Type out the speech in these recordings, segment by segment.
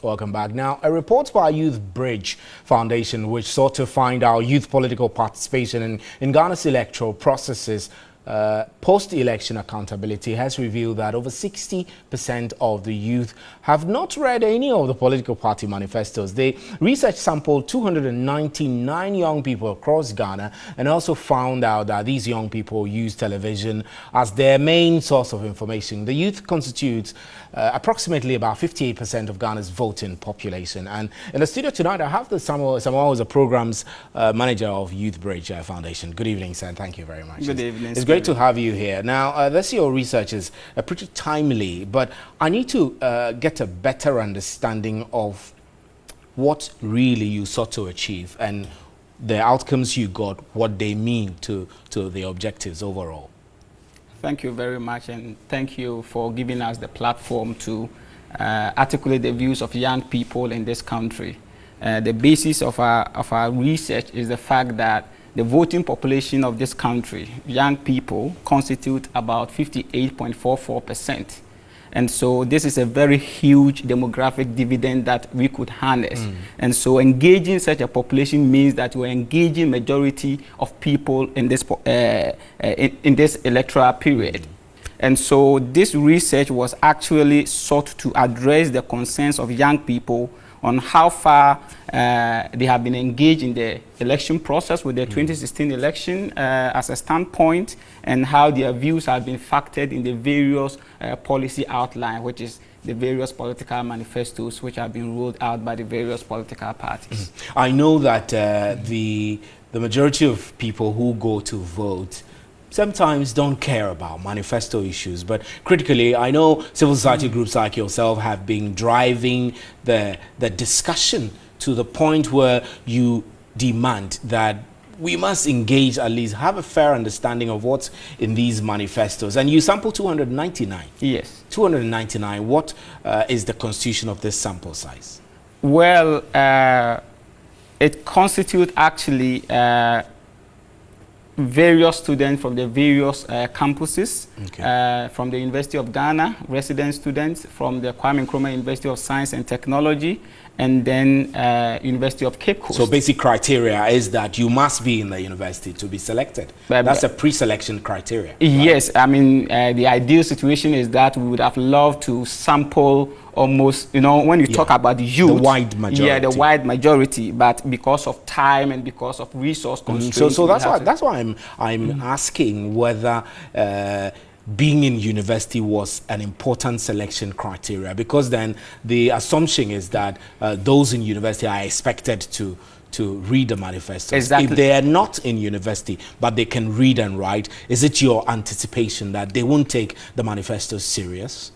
Welcome back. Now, a report by Youth Bridge Foundation, which sought to find out youth political participation in Ghana's electoral processes, post-election accountability, has revealed that over 60% of the youth have not read any of the political party manifestos. The research sampled 299 young people across Ghana and also found out that these young people use television as their main source of information. The youth constitutes approximately about 58% of Ghana's voting population. And in the studio tonight, I have the Samuel, who is a programs manager of Youth Bridge Foundation. Good evening, sir. Thank you very much. Good evening. It's great to have you here. Now, this your research is pretty timely, but I need to get a better understanding of what really you sought to achieve and the outcomes you got, what they mean to the objectives overall. Thank you very much, and thank you for giving us the platform to articulate the views of young people in this country. The basis of our research is the fact that the voting population of this country, young people, constitute about 58.44%. And so this is a very huge demographic dividend that we could harness. And so engaging such a population means that we're engaging majority of people in this electoral period. And so this research was actually sought to address the concerns of young people on how far they have been engaged in the election process with the 2016 election as a standpoint, and how their views have been factored in the various policy outline, which is the various political manifestos which have been rolled out by the various political parties. I know that the majority of people who go to vote sometimes don't care about manifesto issues, but critically, I know civil society groups like yourself have been driving the discussion to the point where you demand that we must engage, at least have a fair understanding of what's in these manifestos. And you sample 299. Yes. 299. What is the constitution of this sample size? Well, it constitutes actually various students from the various campuses, from the University of Ghana, resident students from the Kwame Nkrumah University of Science and Technology, and then University of Cape Coast. So basic criteria is that you must be in the university to be selected. That's a pre-selection criteria. Yes, right? I mean, the ideal situation is that we would have loved to sample almost, you know, when you talk about the youth, the wide majority. Yeah, the wide majority, but because of time and because of resource constraints. So that's why I'm asking whether being in university was an important selection criteria, because then the assumption is that those in university are expected to read the manifestos. Exactly. If they are not in university but they can read and write, is it your anticipation that they won't take the manifestos serious?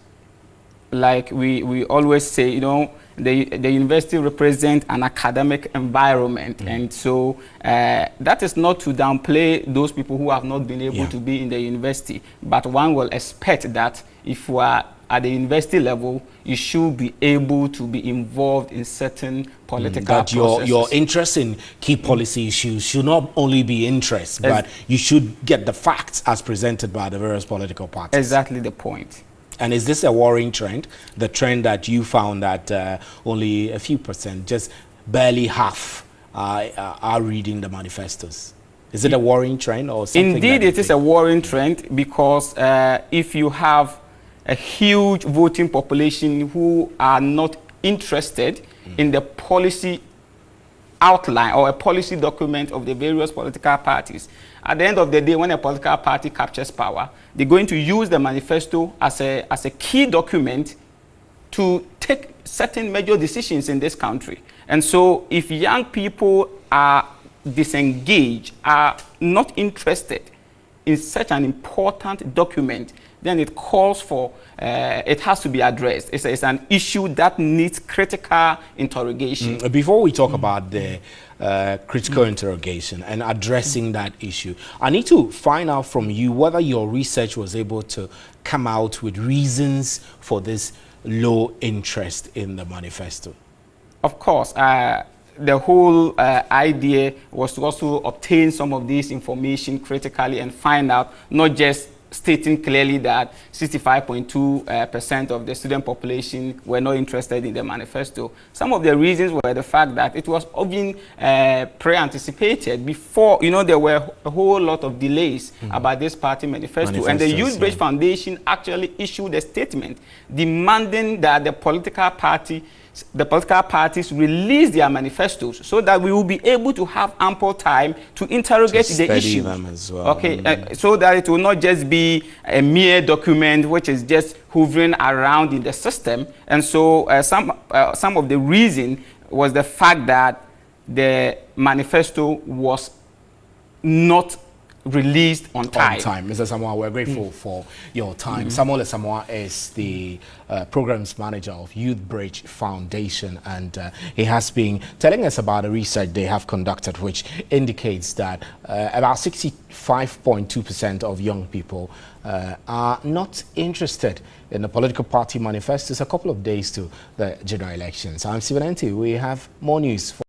Like we always say, you know, the university represents an academic environment, and so that is not to downplay those people who have not been able to be in the university, but one will expect that if you are at the university level, you should be able to be involved in certain political processes. Your interest in key policy issues should not only be interest, but you should get the facts as presented by the various political parties. Exactly the point. And is this a worrying trend? The trend that you found that only a few percent, just barely half, are reading the manifestos? Is it a worrying trend or something? Indeed, it is a worrying trend, because if you have a huge voting population who are not interested in the policy outline or a policy document of the various political parties, at the end of the day, when a political party captures power, they're going to use the manifesto as a key document to take certain major decisions in this country. And so if young people are disengaged, are not interested in such an important document, then it calls for, it has to be addressed. It's an issue that needs critical interrogation. Before we talk about the critical interrogation and addressing that issue, I need to find out from you whether your research was able to come out with reasons for this low interest in the manifesto. Of course. The whole idea was to also obtain some of this information critically and find out not just stating clearly that 65.2% of the student population were not interested in the manifesto. Some of the reasons were the fact that it was often pre-anticipated before, you know, there were a whole lot of delays about this party manifesto. And the Youth Bridge Foundation actually issued a statement demanding that the political parties release their manifestos so that we will be able to have ample time to interrogate the issues. As well. Okay, so that it will not just be a mere document which is just hovering around in the system. And so some of the reason was the fact that the manifesto was not released on time. Mr. Samoa, we're grateful for your time. Samuel Samoa is the programs manager of Youth Bridge Foundation, and he has been telling us about a research they have conducted which indicates that about 65.2% of young people are not interested in the political party manifestos a couple of days to the general elections. I'm Stephen Enti. We have more news for